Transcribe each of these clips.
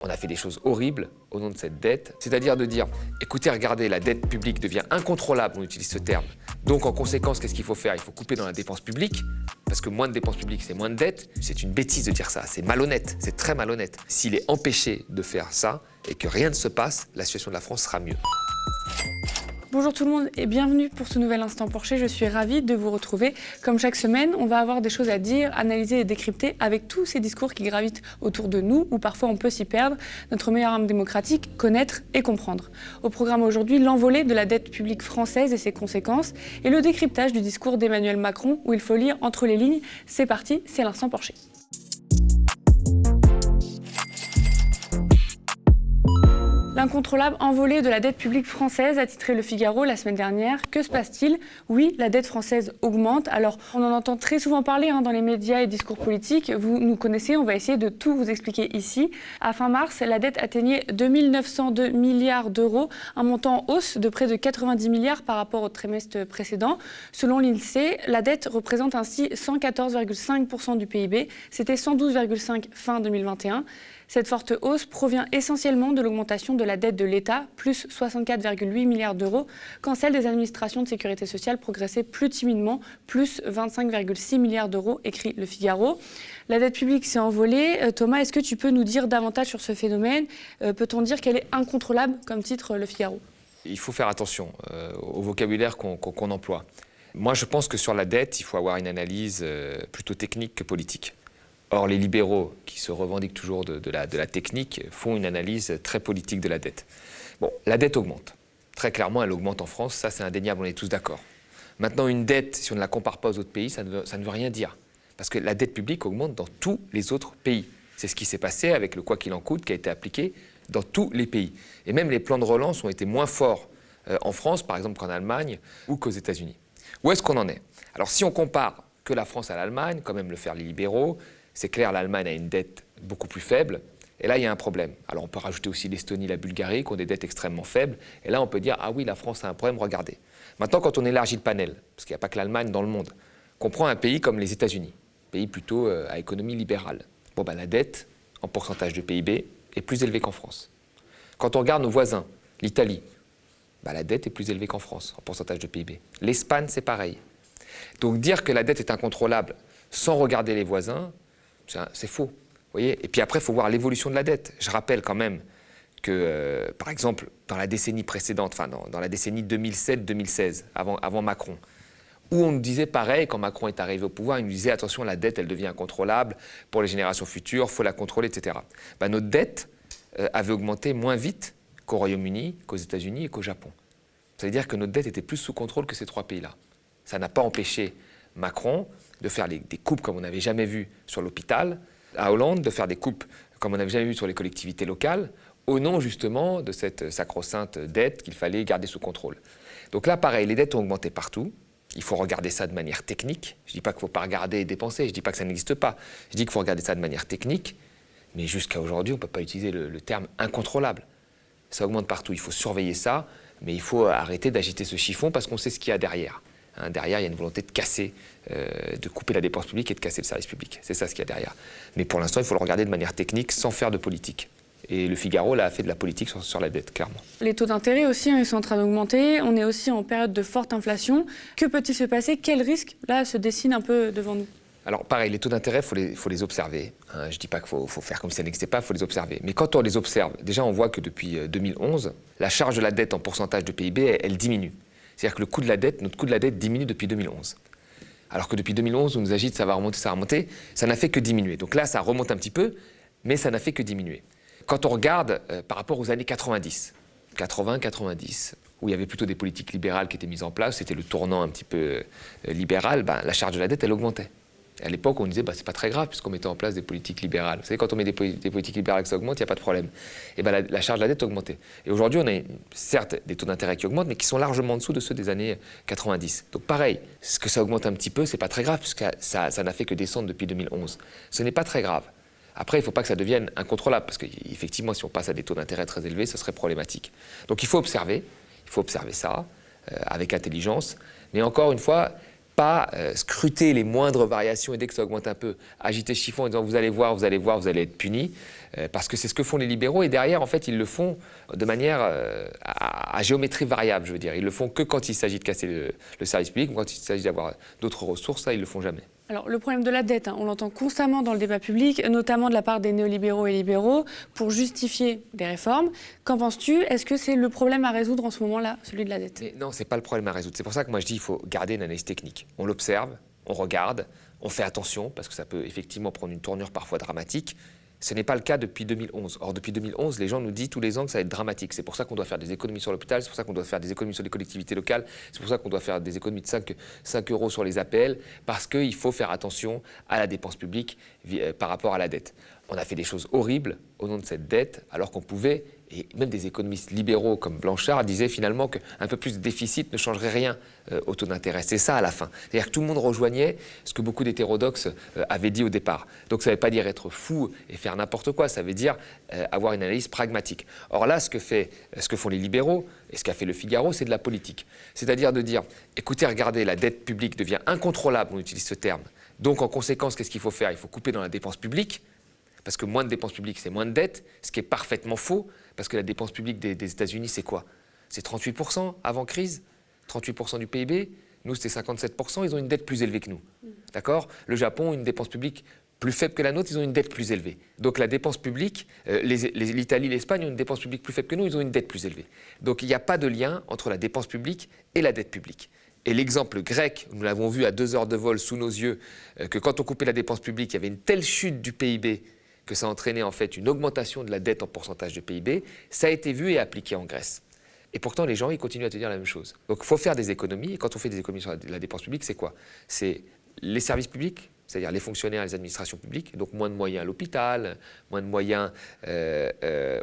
On a fait des choses horribles au nom de cette dette, c'est-à-dire de dire, écoutez, regardez, la dette publique devient incontrôlable, on utilise ce terme. Donc en conséquence, qu'est-ce qu'il faut faire? Il faut couper dans la dépense publique, parce que moins de dépenses publiques, c'est moins de dettes. C'est une bêtise de dire ça, c'est malhonnête, c'est très malhonnête. S'il est empêché de faire ça et que rien ne se passe, la situation de la France sera mieux. Bonjour tout le monde et bienvenue pour ce nouvel Instant Porcher. Je suis ravie de vous retrouver. Comme chaque semaine, on va avoir des choses à dire, analyser et décrypter avec tous ces discours qui gravitent autour de nous, où parfois on peut s'y perdre. Notre meilleure arme démocratique, connaître et comprendre. Au programme aujourd'hui, l'envolée de la dette publique française et ses conséquences, et le décryptage du discours d'Emmanuel Macron, où il faut lire entre les lignes. C'est parti, c'est l'Instant Porcher. L'incontrôlable envolée de la dette publique française a titré Le Figaro la semaine dernière. Que se passe-t-il? Oui, la dette française augmente. Alors, on en entend très souvent parler dans les médias et discours politiques. Vous nous connaissez, on va essayer de tout vous expliquer ici. À fin mars, la dette atteignait 2 902 milliards d'euros, un montant en hausse de près de 90 milliards par rapport au trimestre précédent. Selon l'INSEE, la dette représente ainsi 114,5% du PIB. C'était 112,5% fin 2021. Cette forte hausse provient essentiellement de l'augmentation de la dette de l'État, plus 64,8 milliards d'euros, quand celle des administrations de sécurité sociale progressait plus timidement, plus 25,6 milliards d'euros, écrit Le Figaro. La dette publique s'est envolée. Thomas, est-ce que tu peux nous dire davantage sur ce phénomène? Peut-on dire qu'elle est incontrôlable, comme titre Le Figaro? Il faut faire attention au vocabulaire qu'on emploie. Moi, je pense que sur la dette, il faut avoir une analyse plutôt technique que politique. Or, les libéraux, qui se revendiquent toujours de la technique, font une analyse très politique de la dette. Bon, la dette augmente. Très clairement, elle augmente en France, ça c'est indéniable, on est tous d'accord. Maintenant, une dette, si on ne la compare pas aux autres pays, ça ne veut rien dire. Parce que la dette publique augmente dans tous les autres pays. C'est ce qui s'est passé avec le quoi qu'il en coûte qui a été appliqué dans tous les pays. Et même les plans de relance ont été moins forts en France, par exemple, qu'en Allemagne ou qu'aux États-Unis. Où est-ce qu'on en est? Alors, si on compare que la France à l'Allemagne, quand même le faire les libéraux, c'est clair, l'Allemagne a une dette beaucoup plus faible. Et là, il y a un problème. Alors, on peut rajouter aussi l'Estonie, la Bulgarie, qui ont des dettes extrêmement faibles. Et là, on peut dire, ah oui, la France a un problème, regardez. Maintenant, quand on élargit le panel, parce qu'il n'y a pas que l'Allemagne dans le monde, qu'on prend un pays comme les États-Unis, pays plutôt à économie libérale, bon, la dette, en pourcentage de PIB, est plus élevée qu'en France. Quand on regarde nos voisins, l'Italie, la dette est plus élevée qu'en France, en pourcentage de PIB. L'Espagne, c'est pareil. Donc, dire que la dette est incontrôlable sans regarder les voisins, c'est faux. Vous voyez. Et puis après, il faut voir l'évolution de la dette. Je rappelle quand même que, par exemple, dans la décennie précédente, enfin dans la décennie 2007-2016, avant Macron, où on nous disait pareil, quand Macron est arrivé au pouvoir, il nous disait attention, la dette, elle devient incontrôlable pour les générations futures, il faut la contrôler, etc. Notre dette avait augmenté moins vite qu'au Royaume-Uni, qu'aux États-Unis et qu'au Japon. Ça veut dire que notre dette était plus sous contrôle que ces trois pays-là. Ça n'a pas empêché Macron de faire des coupes comme on n'avait jamais vu sur l'hôpital, à Hollande de faire des coupes comme on n'avait jamais vu sur les collectivités locales, au nom justement de cette sacro-sainte dette qu'il fallait garder sous contrôle. Donc là, pareil, les dettes ont augmenté partout. Il faut regarder ça de manière technique. Je ne dis pas qu'il ne faut pas regarder et dépenser, je ne dis pas que ça n'existe pas. Je dis qu'il faut regarder ça de manière technique, mais jusqu'à aujourd'hui, on ne peut pas utiliser le terme incontrôlable. Ça augmente partout, il faut surveiller ça, mais il faut arrêter d'agiter ce chiffon parce qu'on sait ce qu'il y a derrière. Derrière, il y a une volonté de casser, de couper la dépense publique et de casser le service public. C'est ça ce qu'il y a derrière. Mais pour l'instant, il faut le regarder de manière technique, sans faire de politique. Et Le Figaro, là, a fait de la politique sur la dette, clairement. Les taux d'intérêt aussi, ils sont en train d'augmenter. On est aussi en période de forte inflation. Que peut-il se passer? Quels risques, là, se dessinent un peu devant nous? Alors, pareil, les taux d'intérêt, il faut les observer. Je ne dis pas qu'il faut faire comme si ça n'existait pas, il faut les observer. Mais quand on les observe, déjà, on voit que depuis 2011, la charge de la dette en pourcentage de PIB, elle diminue. C'est-à-dire que notre coût de la dette diminue depuis 2011. Alors que depuis 2011, on nous agite, ça va remonter, ça n'a fait que diminuer. Donc là, ça remonte un petit peu, mais ça n'a fait que diminuer. Quand on regarde par rapport aux années 90, où il y avait plutôt des politiques libérales qui étaient mises en place, c'était le tournant un petit peu libéral, la charge de la dette, elle augmentait. Et à l'époque, on disait, c'est pas très grave puisqu'on mettait en place des politiques libérales. Vous savez, quand on met des politiques libérales que ça augmente, il n'y a pas de problème. Et la charge de la dette augmentait. Et aujourd'hui, on a certes des taux d'intérêt qui augmentent, mais qui sont largement en dessous de ceux des années 90. Donc pareil, ce que ça augmente un petit peu, c'est pas très grave puisque ça n'a fait que descendre depuis 2011. Ce n'est pas très grave. Après, il ne faut pas que ça devienne incontrôlable parce qu'effectivement, si on passe à des taux d'intérêt très élevés, ce serait problématique. Donc il faut observer ça avec intelligence. Mais encore une fois, pas scruter les moindres variations et dès que ça augmente un peu, agiter ce chiffon en disant vous allez voir, vous allez être punis, parce que c'est ce que font les libéraux et derrière, en fait, ils le font de manière à géométrie variable, je veux dire. Ils le font que quand il s'agit de casser le service public ou quand il s'agit d'avoir d'autres ressources, ça, ils le font jamais. Alors, le problème de la dette, on l'entend constamment dans le débat public, notamment de la part des néolibéraux et libéraux, pour justifier des réformes. Qu'en penses-tu? Est-ce que c'est le problème à résoudre en ce moment-là, celui de la dette? Mais non, c'est pas le problème à résoudre. C'est pour ça que moi je dis qu'il faut garder une analyse technique. On l'observe, on regarde, on fait attention, parce que ça peut effectivement prendre une tournure parfois dramatique. Ce n'est pas le cas depuis 2011. Or, depuis 2011, les gens nous disent tous les ans que ça va être dramatique. C'est pour ça qu'on doit faire des économies sur l'hôpital, c'est pour ça qu'on doit faire des économies sur les collectivités locales, c'est pour ça qu'on doit faire des économies de 5 euros sur les APL, parce qu'il faut faire attention à la dépense publique par rapport à la dette. On a fait des choses horribles au nom de cette dette, alors qu'on pouvait, et même des économistes libéraux comme Blanchard disaient finalement qu'un peu plus de déficit ne changerait rien au taux d'intérêt. C'est ça à la fin. C'est-à-dire que tout le monde rejoignait ce que beaucoup d'hétérodoxes avaient dit au départ. Donc ça ne veut pas dire être fou et faire n'importe quoi, ça veut dire avoir une analyse pragmatique. Or là, ce que font les libéraux et ce qu'a fait le Figaro, c'est de la politique. C'est-à-dire de dire, écoutez, regardez, la dette publique devient incontrôlable, on utilise ce terme. Donc en conséquence, qu'est-ce qu'il faut faire? Il faut couper dans la dépense publique. Parce que moins de dépenses publiques, c'est moins de dettes, ce qui est parfaitement faux, parce que la dépense publique des États-Unis, c'est quoi? C'est 38% avant crise, 38% du PIB. Nous, c'était 57%, ils ont une dette plus élevée que nous. D'accord? Le Japon, une dépense publique plus faible que la nôtre, ils ont une dette plus élevée. Donc la dépense publique, l'Italie, l'Espagne ont une dépense publique plus faible que nous, ils ont une dette plus élevée. Donc il n'y a pas de lien entre la dépense publique et la dette publique. Et l'exemple grec, nous l'avons vu à 2 heures de vol sous nos yeux, que quand on coupait la dépense publique, il y avait une telle chute du PIB que ça entraînait en fait une augmentation de la dette en pourcentage de PIB, ça a été vu et appliqué en Grèce. Et pourtant, les gens, ils continuent à te dire la même chose. Donc, il faut faire des économies. Et quand on fait des économies sur la dépense publique, c'est quoi? C'est les services publics, c'est-à-dire les fonctionnaires, les administrations publiques, donc moins de moyens à l'hôpital, moins de moyens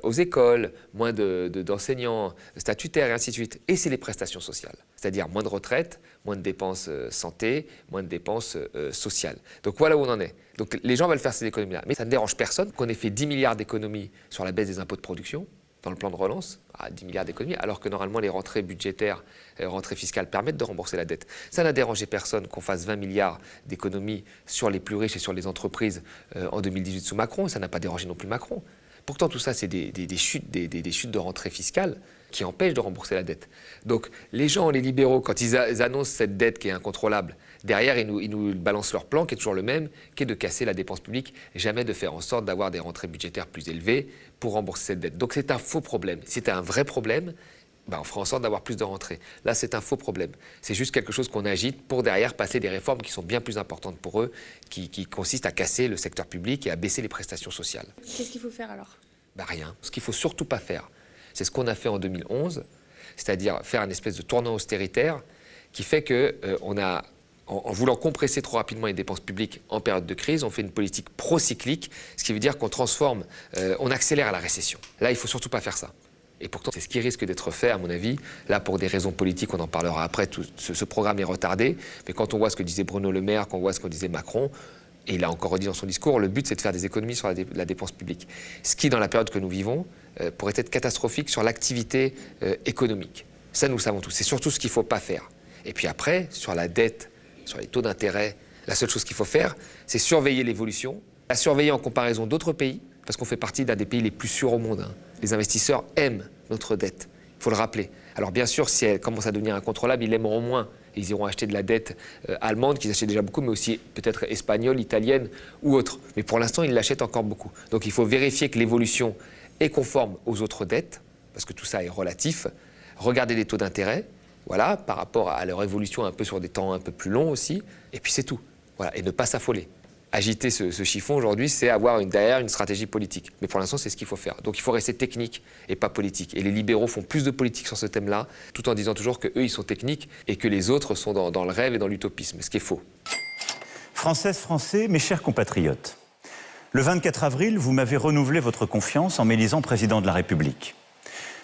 aux écoles, moins d'enseignants statutaires et ainsi de suite. Et c'est les prestations sociales, c'est-à-dire moins de retraites, moins de dépenses santé, moins de dépenses sociales. Donc voilà où on en est. Donc les gens veulent faire ces économies-là. Mais ça ne dérange personne qu'on ait fait 10 milliards d'économies sur la baisse des impôts de production, dans le plan de relance, à 10 milliards d'économies, alors que normalement les rentrées budgétaires, rentrées fiscales permettent de rembourser la dette. Ça n'a dérangé personne qu'on fasse 20 milliards d'économies sur les plus riches et sur les entreprises en 2018 sous Macron, ça n'a pas dérangé non plus Macron. Pourtant tout ça c'est des chutes de rentrées fiscales qui empêchent de rembourser la dette. Donc les gens, les libéraux, quand ils annoncent cette dette qui est incontrôlable, derrière ils nous balancent leur plan qui est toujours le même, qui est de casser la dépense publique, jamais de faire en sorte d'avoir des rentrées budgétaires plus élevées pour rembourser cette dette. Donc c'est un faux problème. Si c'était un vrai problème, on fera en sorte d'avoir plus de rentrées. Là, c'est un faux problème. C'est juste quelque chose qu'on agite pour derrière passer des réformes qui sont bien plus importantes pour eux, qui consistent à casser le secteur public et à baisser les prestations sociales. Qu'est-ce qu'il faut faire alors? Rien. Ce qu'il ne faut surtout pas faire, c'est ce qu'on a fait en 2011, c'est-à-dire faire une espèce de tournant austéritaire qui fait qu'on a, en voulant compresser trop rapidement les dépenses publiques en période de crise, on fait une politique pro-cyclique, ce qui veut dire qu'on transforme, on accélère la récession. Là, il ne faut surtout pas faire ça. Et pourtant, c'est ce qui risque d'être fait, à mon avis. Là, pour des raisons politiques, on en parlera après, tout ce programme est retardé. Mais quand on voit ce que disait Bruno Le Maire, quand on voit ce que disait Macron, et il a encore redit dans son discours, le but, c'est de faire des économies sur la dépense publique. Ce qui, dans la période que nous vivons, pourrait être catastrophique sur l'activité économique. Ça, nous le savons tous. C'est surtout ce qu'il ne faut pas faire. Et puis après, sur la dette, sur les taux d'intérêt, la seule chose qu'il faut faire, c'est surveiller l'évolution, la surveiller en comparaison d'autres pays, parce qu'on fait partie d'un des pays les plus sûrs au monde. Les investisseurs aiment notre dette, il faut le rappeler. Alors bien sûr, si elle commence à devenir incontrôlable, ils l'aimeront moins. Ils iront acheter de la dette allemande, qu'ils achètent déjà beaucoup, mais aussi peut-être espagnole, italienne ou autre. Mais pour l'instant, ils l'achètent encore beaucoup. Donc il faut vérifier que l'évolution est conforme aux autres dettes, parce que tout ça est relatif. Regarder les taux d'intérêt, voilà, par rapport à leur évolution un peu sur des temps un peu plus longs aussi. Et puis c'est tout. Voilà, et ne pas s'affoler. Agiter ce chiffon aujourd'hui, c'est avoir derrière une stratégie politique. Mais pour l'instant, c'est ce qu'il faut faire. Donc il faut rester technique et pas politique. Et les libéraux font plus de politique sur ce thème-là, tout en disant toujours qu'eux, ils sont techniques et que les autres sont dans le rêve et dans l'utopisme, ce qui est faux. Françaises, Français, mes chers compatriotes, le 24 avril, vous m'avez renouvelé votre confiance en m'élisant président de la République.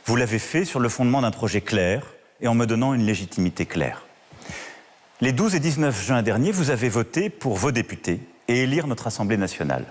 Vous l'avez fait sur le fondement d'un projet clair et en me donnant une légitimité claire. Les 12 et 19 juin dernier, vous avez voté pour vos députés et élire notre Assemblée nationale.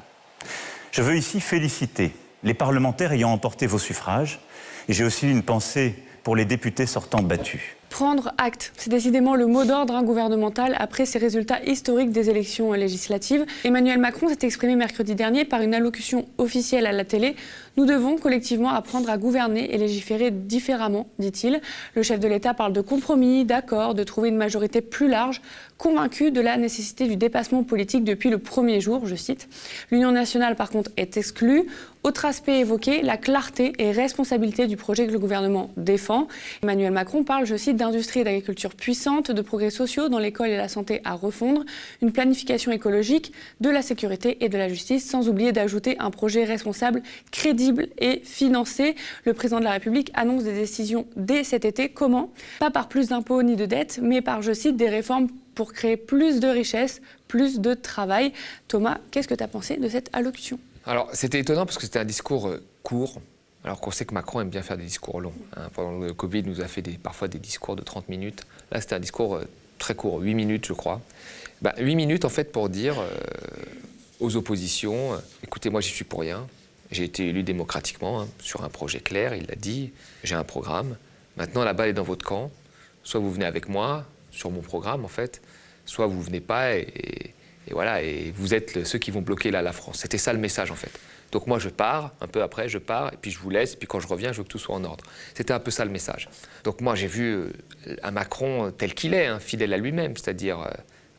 Je veux ici féliciter les parlementaires ayant emporté vos suffrages et j'ai aussi une pensée pour les députés sortants battus. Prendre acte, c'est décidément le mot d'ordre gouvernemental après ces résultats historiques des élections législatives. Emmanuel Macron s'est exprimé mercredi dernier par une allocution officielle à la télé. Nous devons collectivement apprendre à gouverner et légiférer différemment, dit-il. Le chef de l'État parle de compromis, d'accords, de trouver une majorité plus large, convaincu de la nécessité du dépassement politique depuis le premier jour, je cite. L'Union nationale, par contre, est exclue. Autre aspect évoqué, la clarté et responsabilité du projet que le gouvernement défend. Emmanuel Macron parle, je cite, d'industrie et d'agriculture puissante, de progrès sociaux dans l'école et la santé à refondre, une planification écologique, de la sécurité et de la justice, sans oublier d'ajouter un projet responsable, crédible et financé. Le président de la République annonce des décisions dès cet été. Comment ? Pas par plus d'impôts ni de dettes, mais par, je cite, des réformes pour créer plus de richesses, plus de travail. Thomas, qu'est-ce que tu as pensé de cette allocution ? Alors, c'était étonnant parce que c'était un discours court, alors qu'on sait que Macron aime bien faire des discours longs. Pendant le Covid, il nous a fait parfois des discours de 30 minutes. Là, c'était un discours très court, 8 minutes, je crois. 8 minutes, en fait, pour dire aux oppositions, écoutez, moi, j'y suis pour rien. J'ai été élu démocratiquement sur un projet clair, il l'a dit. J'ai un programme. Maintenant, la balle est dans votre camp. Soit vous venez avec moi sur mon programme, en fait, soit vous venez pas et voilà, et vous êtes ceux qui vont bloquer la France. C'était ça le message, en fait. Donc moi, je pars, un peu après, je pars, et puis je vous laisse, et puis quand je reviens, je veux que tout soit en ordre. C'était un peu ça le message. Donc moi, j'ai vu un Macron tel qu'il est, fidèle à lui-même, c'est-à-dire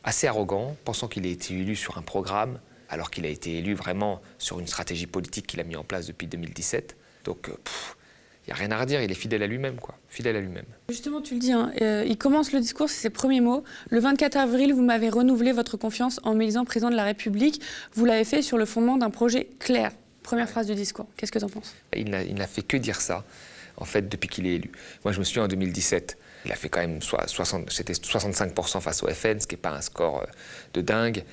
assez arrogant, pensant qu'il a été élu sur un programme, alors qu'il a été élu vraiment sur une stratégie politique qu'il a mis en place depuis 2017. Donc, il n'y a rien à redire, il est fidèle à lui-même, quoi. Fidèle à lui-même. Justement, tu le dis, il commence le discours, c'est ses premiers mots. Le 24 avril, vous m'avez renouvelé votre confiance en m'élisant président de la République. Vous l'avez fait sur le fondement d'un projet clair. Première phrase du discours. Qu'est-ce que tu en penses ? Il n'a fait que dire ça, en fait, depuis qu'il est élu. Moi, je me souviens en 2017, il a fait quand même c'était 65% face au FN, ce qui n'est pas un score de dingue.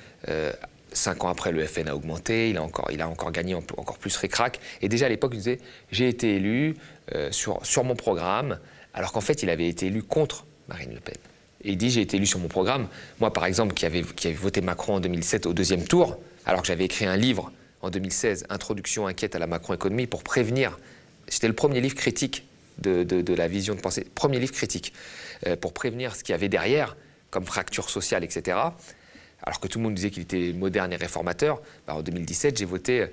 5 ans après, le FN a augmenté, il a encore gagné encore plus ric-rac. Et déjà à l'époque, il disait « j'ai été élu sur mon programme », alors qu'en fait, il avait été élu contre Marine Le Pen. Et il dit « j'ai été élu sur mon programme ». Moi, par exemple, qui avait voté Macron en 2017 au deuxième tour, alors que j'avais écrit un livre en 2016, « Introduction inquiète à la Macron-économie », pour prévenir. C'était le premier livre critique de la vision de pensée, premier livre critique, pour prévenir ce qu'il y avait derrière, comme fracture sociale, etc., alors que tout le monde disait qu'il était moderne et réformateur, en 2017, j'ai voté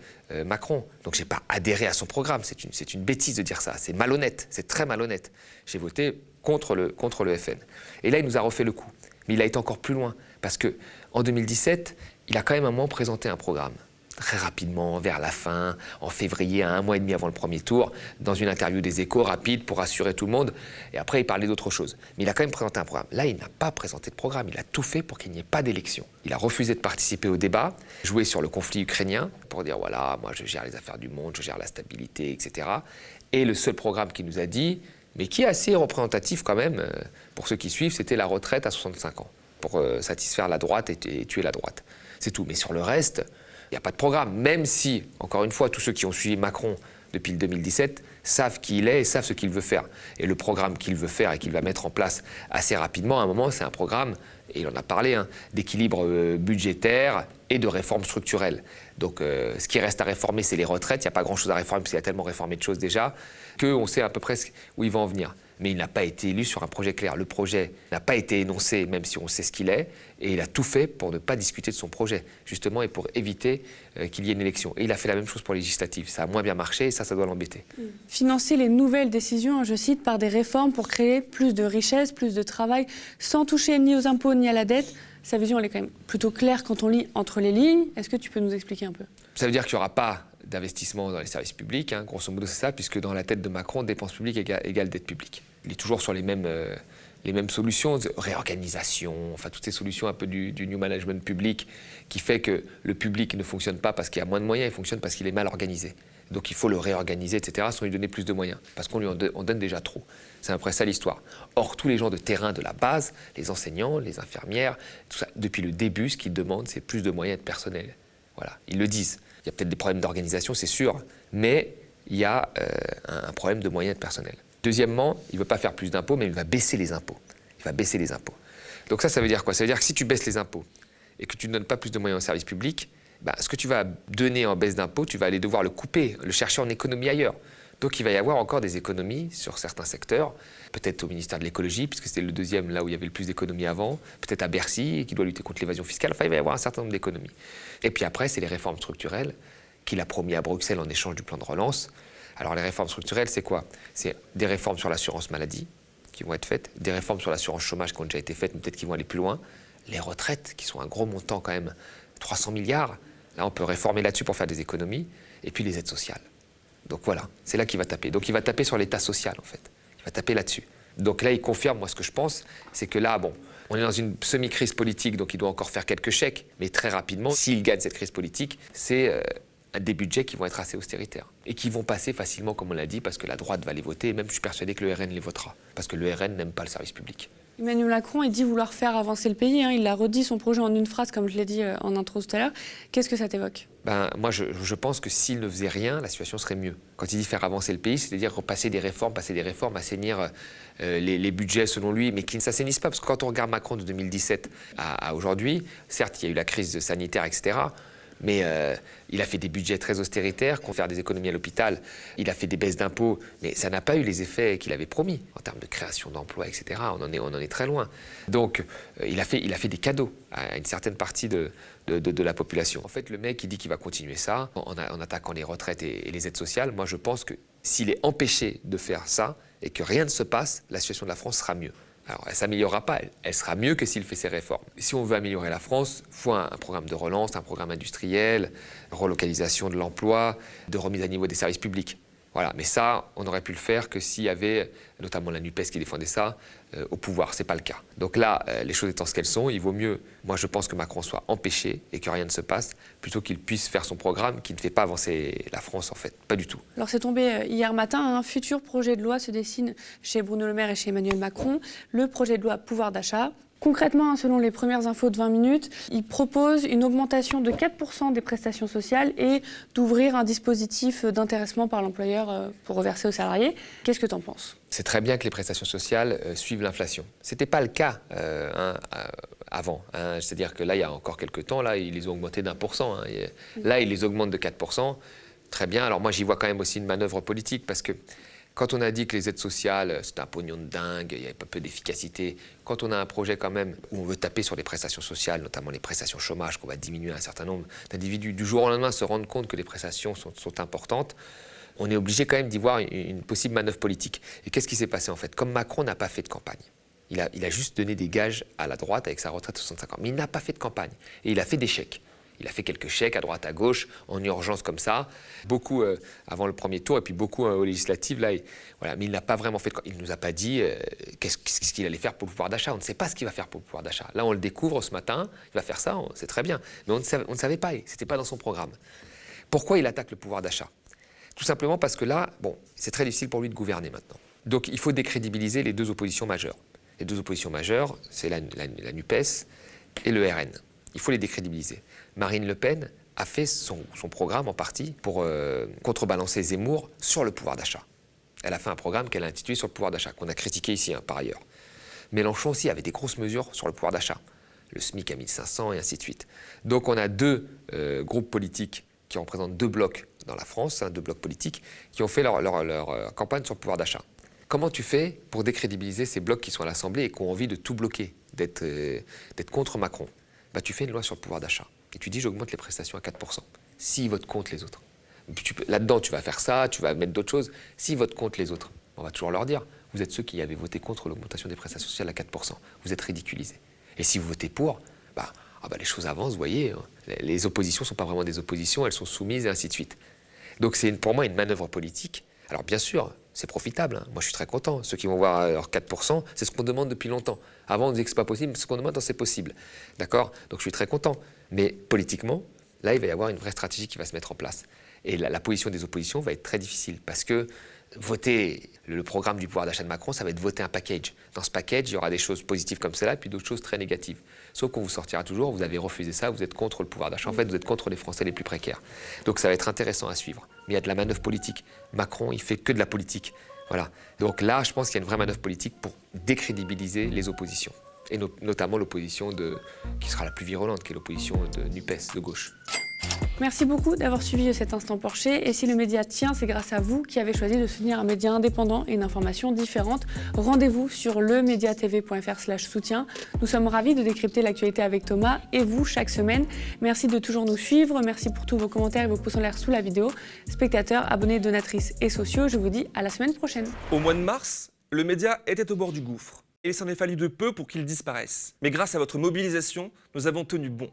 Macron. Donc je n'ai pas adhéré à son programme. C'est une bêtise de dire ça. C'est malhonnête, c'est très malhonnête. J'ai voté contre le FN. Et là, il nous a refait le coup. Mais il a été encore plus loin. Parce qu'en 2017, il a quand même un moment présenté un programme. Très rapidement, vers la fin, en février, à 1 mois et demi avant le premier tour, dans une interview des Échos, rapide, pour rassurer tout le monde. Et après, il parlait d'autre chose. Mais il a quand même présenté un programme. Là, il n'a pas présenté de programme. Il a tout fait pour qu'il n'y ait pas d'élection. Il a refusé de participer au débat, jouer sur le conflit ukrainien, pour dire, voilà, moi, je gère les affaires du monde, je gère la stabilité, etc. Et le seul programme qu'il nous a dit, mais qui est assez représentatif quand même, pour ceux qui suivent, c'était la retraite à 65 ans, pour satisfaire la droite et tuer la droite. C'est tout. Mais sur le reste, il n'y a pas de programme, même si, encore une fois, tous ceux qui ont suivi Macron depuis le 2017 savent qui il est et savent ce qu'il veut faire. Et le programme qu'il veut faire et qu'il va mettre en place assez rapidement, à un moment, c'est un programme, et il en a parlé, d'équilibre budgétaire et de réforme structurelle. Donc ce qui reste à réformer, c'est les retraites. Il n'y a pas grand-chose à réformer parce qu'il a tellement réformé de choses déjà qu'on sait à peu près où il va en venir. Mais il n'a pas été élu sur un projet clair. Le projet n'a pas été énoncé, même si on sait ce qu'il est, et il a tout fait pour ne pas discuter de son projet, justement, et pour éviter qu'il y ait une élection. Et il a fait la même chose pour les législatives. Ça a moins bien marché, et ça doit l'embêter. Financer les nouvelles décisions, je cite, par des réformes pour créer plus de richesses, plus de travail, sans toucher ni aux impôts ni à la dette. Sa vision, elle est quand même plutôt claire quand on lit entre les lignes. Est-ce que tu peux nous expliquer un peu ? Ça veut dire qu'il n'y aura pas d'investissement dans les services publics, grosso modo c'est ça, puisque dans la tête de Macron, dépenses publiques égale dette publique. Il est toujours sur les mêmes solutions, réorganisation, enfin toutes ces solutions un peu du new management public, qui fait que le public ne fonctionne pas parce qu'il y a moins de moyens, il fonctionne parce qu'il est mal organisé. Donc il faut le réorganiser, etc., sans lui donner plus de moyens, parce qu'on lui en donne déjà trop. C'est après ça l'histoire. Or, tous les gens de terrain de la base, les enseignants, les infirmières, tout ça, depuis le début, ce qu'ils demandent, c'est plus de moyens de personnel. Voilà, ils le disent. Il y a peut-être des problèmes d'organisation, c'est sûr, mais il y a un problème de moyens de personnel. Deuxièmement, il ne veut pas faire plus d'impôts, mais il va baisser les impôts. Il va baisser les impôts. Donc ça veut dire quoi ? Ça veut dire que si tu baisses les impôts et que tu ne donnes pas plus de moyens aux services publics, ce que tu vas donner en baisse d'impôts, tu vas aller devoir le couper, le chercher en économie ailleurs. Donc il va y avoir encore des économies sur certains secteurs, peut-être au ministère de l'écologie, puisque c'était le deuxième là où il y avait le plus d'économies avant, peut-être à Bercy, qui doit lutter contre l'évasion fiscale. Enfin, il va y avoir un certain nombre d'économies. Et puis après, c'est les réformes structurelles qu'il a promis à Bruxelles en échange du plan de relance. Alors les réformes structurelles, c'est quoi? C'est des réformes sur l'assurance maladie qui vont être faites, des réformes sur l'assurance chômage qui ont déjà été faites, mais peut-être qu'ils vont aller plus loin, les retraites, qui sont un gros montant quand même, 300 milliards. Là, on peut réformer là-dessus pour faire des économies, et puis les aides sociales. Donc voilà, c'est là qu'il va taper. Donc il va taper sur l'État social, en fait. Il va taper là-dessus. Donc là, il confirme, moi, ce que je pense, c'est que là, bon, on est dans une semi-crise politique, donc il doit encore faire quelques chèques, mais très rapidement, s'il gagne cette crise politique, c'est des budgets qui vont être assez austéritaires et qui vont passer facilement, comme on l'a dit, parce que la droite va les voter, et même je suis persuadé que le RN les votera, parce que le RN n'aime pas le service public. Emmanuel Macron, il dit vouloir faire avancer le pays, il a redit son projet en une phrase, comme je l'ai dit en intro tout à l'heure. Qu'est-ce que ça t'évoque? Moi, je pense que s'il ne faisait rien, la situation serait mieux. Quand il dit faire avancer le pays, c'est-à-dire passer des réformes, assainir les budgets selon lui, mais qui ne s'assainissent pas. Parce que quand on regarde Macron de 2017 à aujourd'hui, certes, il y a eu la crise sanitaire, etc., mais il a fait des budgets très austéritaires, qu'on fait des économies à l'hôpital, il a fait des baisses d'impôts, mais ça n'a pas eu les effets qu'il avait promis en termes de création d'emplois, etc. On en est très loin. Donc il a fait des cadeaux à une certaine partie de la population. En fait, le mec, il dit qu'il va continuer ça en attaquant les retraites et les aides sociales. Moi, je pense que s'il est empêché de faire ça et que rien ne se passe, la situation de la France sera mieux. Alors, elle ne s'améliorera pas, elle sera mieux que s'il fait ses réformes. Si on veut améliorer la France, il faut un programme de relance, un programme industriel, relocalisation de l'emploi, de remise à niveau des services publics. Voilà, mais ça, on n'aurait pu le faire que s'il y avait, notamment la NUPES qui défendait ça, au pouvoir. Ce n'est pas le cas. Donc là, les choses étant ce qu'elles sont, il vaut mieux, moi je pense que Macron soit empêché et que rien ne se passe, plutôt qu'il puisse faire son programme qui ne fait pas avancer la France en fait, pas du tout. Alors c'est tombé hier matin, un futur projet de loi se dessine chez Bruno Le Maire et chez Emmanuel Macron, le projet de loi pouvoir d'achat. Concrètement, selon les premières infos de 20 minutes, il propose une augmentation de 4% des prestations sociales et d'ouvrir un dispositif d'intéressement par l'employeur pour reverser aux salariés. Qu'est-ce que tu en penses? C'est très bien que les prestations sociales suivent l'inflation. Ce n'était pas le cas avant. C'est-à-dire que là, il y a encore quelques temps, là, ils les ont augmentés d'1%. Là, ils les augmentent de 4%. Très bien. Alors moi, j'y vois quand même aussi une manœuvre politique parce que quand on a dit que les aides sociales, c'est un pognon de dingue, il y avait pas peu d'efficacité, quand on a un projet quand même où on veut taper sur les prestations sociales, notamment les prestations chômage, qu'on va diminuer un certain nombre d'individus, du jour au lendemain se rendre compte que les prestations sont importantes, on est obligé quand même d'y voir une possible manœuvre politique. Et qu'est-ce qui s'est passé en fait? Comme Macron n'a pas fait de campagne, il a juste donné des gages à la droite avec sa retraite de 65 ans, mais il n'a pas fait de campagne et il a fait des chèques. Il a fait quelques chèques à droite, à gauche, en urgence comme ça. Beaucoup avant le premier tour et puis beaucoup aux législatives. Là, voilà. Mais il n'a pas vraiment fait. Il ne nous a pas dit qu'est-ce qu'il allait faire pour le pouvoir d'achat. On ne sait pas ce qu'il va faire pour le pouvoir d'achat. Là, on le découvre ce matin. Il va faire ça, c'est très bien. Mais on ne savait pas. Ce n'était pas dans son programme. Pourquoi il attaque le pouvoir d'achat? Tout simplement parce que là, bon, c'est très difficile pour lui de gouverner maintenant. Donc il faut décrédibiliser les deux oppositions majeures. Les deux oppositions majeures, c'est la NUPES et le RN. Il faut les décrédibiliser. Marine Le Pen a fait son programme en partie pour contrebalancer Zemmour sur le pouvoir d'achat. Elle a fait un programme qu'elle a intitulé sur le pouvoir d'achat, qu'on a critiqué ici par ailleurs. Mélenchon aussi avait des grosses mesures sur le pouvoir d'achat. Le SMIC à 1500 et ainsi de suite. Donc on a deux groupes politiques qui représentent deux blocs dans la France, deux blocs politiques, qui ont fait leur campagne sur le pouvoir d'achat. Comment tu fais pour décrédibiliser ces blocs qui sont à l'Assemblée et qui ont envie de tout bloquer, d'être contre Macron? Tu fais une loi sur le pouvoir d'achat et tu dis j'augmente les prestations à 4%. S'ils votent contre les autres. Là-dedans, tu vas faire ça, tu vas mettre d'autres choses. S'ils votent contre les autres, on va toujours leur dire vous êtes ceux qui avaient voté contre l'augmentation des prestations sociales à 4%. Vous êtes ridiculisés. Et si vous votez pour, les choses avancent, vous voyez. Les oppositions ne sont pas vraiment des oppositions, elles sont soumises et ainsi de suite. Donc c'est pour moi une manœuvre politique. Alors bien sûr, c'est profitable. Moi, je suis très content. Ceux qui vont voir leurs 4%, c'est ce qu'on demande depuis longtemps. Avant, on disait que ce n'est pas possible, mais ce qu'on demande, c'est possible. D'accord? Donc, je suis très content. Mais politiquement, là, il va y avoir une vraie stratégie qui va se mettre en place. Et la position des oppositions va être très difficile parce que voter le programme du pouvoir d'achat de Macron, ça va être voter un package. Dans ce package, il y aura des choses positives comme cela et puis d'autres choses très négatives. Sauf qu'on vous sortira toujours, vous avez refusé ça, vous êtes contre le pouvoir d'achat. En fait, vous êtes contre les Français les plus précaires. Donc ça va être intéressant à suivre. Mais il y a de la manœuvre politique. Macron, il fait que de la politique. Voilà. Donc là, je pense qu'il y a une vraie manœuvre politique pour décrédibiliser les oppositions. Et notamment l'opposition qui sera la plus virulente, qui est l'opposition de NUPES, de gauche. Merci beaucoup d'avoir suivi cet instant Porcher. Et si le média tient, c'est grâce à vous qui avez choisi de soutenir un média indépendant et une information différente. Rendez-vous sur lemediatv.fr/soutien. Nous sommes ravis de décrypter l'actualité avec Thomas et vous chaque semaine. Merci de toujours nous suivre. Merci pour tous vos commentaires et vos pouces en l'air sous la vidéo. Spectateurs, abonnés, donatrices et sociaux, je vous dis à la semaine prochaine. Au mois de mars, le média était au bord du gouffre. Et il s'en est fallu de peu pour qu'il disparaisse. Mais grâce à votre mobilisation, nous avons tenu bon.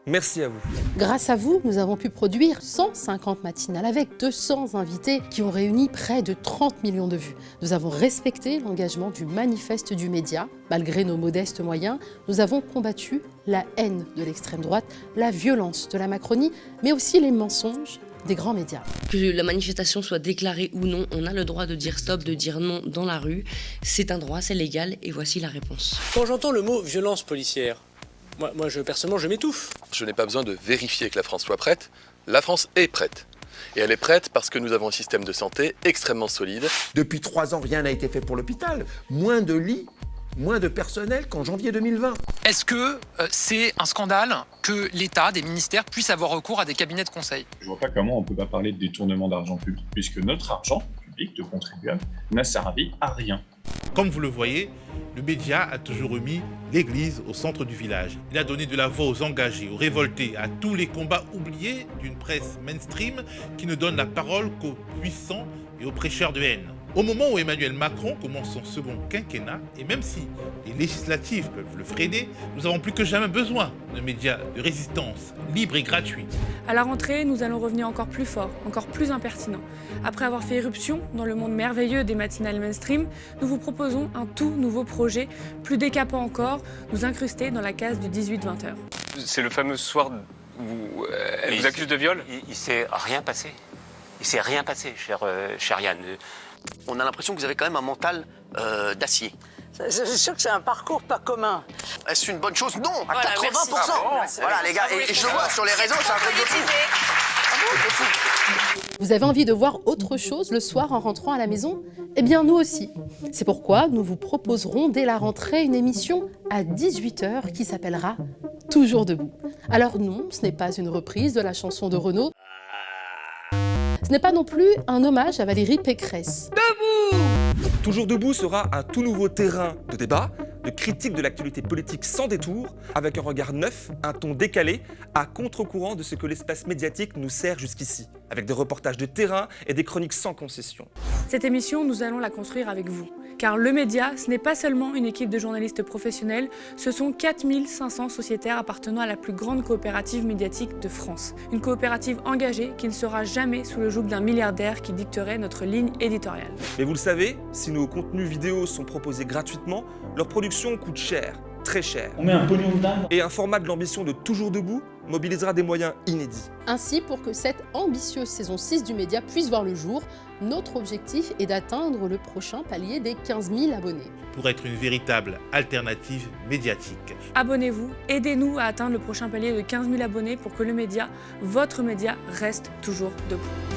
Merci à vous. Grâce à vous, nous avons pu produire 150 matinales avec 200 invités qui ont réuni près de 30 millions de vues. Nous avons respecté l'engagement du manifeste du média. Malgré nos modestes moyens, nous avons combattu la haine de l'extrême droite, la violence de la Macronie, mais aussi les mensonges des grands médias. Que la manifestation soit déclarée ou non, on a le droit de dire stop, de dire non dans la rue. C'est un droit, c'est légal et voici la réponse. Quand j'entends le mot violence policière, personnellement, je m'étouffe. Je n'ai pas besoin de vérifier que la France soit prête. La France est prête. Et elle est prête parce que nous avons un système de santé extrêmement solide. Depuis 3 ans, rien n'a été fait pour l'hôpital. Moins de lits, moins de personnel qu'en janvier 2020. Est-ce que c'est un scandale que l'État, des ministères, puissent avoir recours à des cabinets de conseil? Je vois pas comment on peut pas parler de détournement d'argent public, puisque notre argent public de contribuables n'a servi à rien. Comme vous le voyez, le média a toujours mis l'église au centre du village. Il a donné de la voix aux engagés, aux révoltés, à tous les combats oubliés d'une presse mainstream qui ne donne la parole qu'aux puissants et aux prêcheurs de haine. Au moment où Emmanuel Macron commence son second quinquennat, et même si les législatives peuvent le freiner, nous avons plus que jamais besoin de médias de résistance, libres et gratuits. À la rentrée, nous allons revenir encore plus fort, encore plus impertinent. Après avoir fait éruption dans le monde merveilleux des matinales mainstream, nous vous proposons un tout nouveau projet, plus décapant encore, nous incruster dans la case du 18-20h. C'est le fameux soir où elle vous accuse de viol? Il s'est rien passé. Il s'est rien passé, cher Yann. On a l'impression que vous avez quand même un mental d'acier. C'est sûr que c'est un parcours pas commun. Est-ce une bonne chose? Non, à voilà, 80%. Voilà les gars, et je le vois sur les réseaux, c'est un truc de fou. Vous avez envie de voir autre chose le soir en rentrant à la maison? Eh bien, nous aussi. C'est pourquoi nous vous proposerons dès la rentrée une émission à 18h qui s'appellera Toujours debout. Alors non, ce n'est pas une reprise de la chanson de Renaud. Ce n'est pas non plus un hommage à Valérie Pécresse. Debout! Toujours debout sera un tout nouveau terrain de débat, de critique de l'actualité politique sans détour, avec un regard neuf, un ton décalé, à contre-courant de ce que l'espace médiatique nous sert jusqu'ici, avec des reportages de terrain et des chroniques sans concession. Cette émission, nous allons la construire avec vous. Car le média, ce n'est pas seulement une équipe de journalistes professionnels, ce sont 4500 sociétaires appartenant à la plus grande coopérative médiatique de France. Une coopérative engagée qui ne sera jamais sous le joug d'un milliardaire qui dicterait notre ligne éditoriale. Mais vous le savez, si nos contenus vidéo sont proposés gratuitement, leur production coûte cher, très cher. On met un pognon de dingue. Et un format de l'ambition de Toujours debout mobilisera des moyens inédits. Ainsi, pour que cette ambitieuse saison 6 du média puisse voir le jour, notre objectif est d'atteindre le prochain palier des 15 000 abonnés. Pour être une véritable alternative médiatique. Abonnez-vous, aidez-nous à atteindre le prochain palier de 15 000 abonnés pour que le média, votre média, reste toujours debout.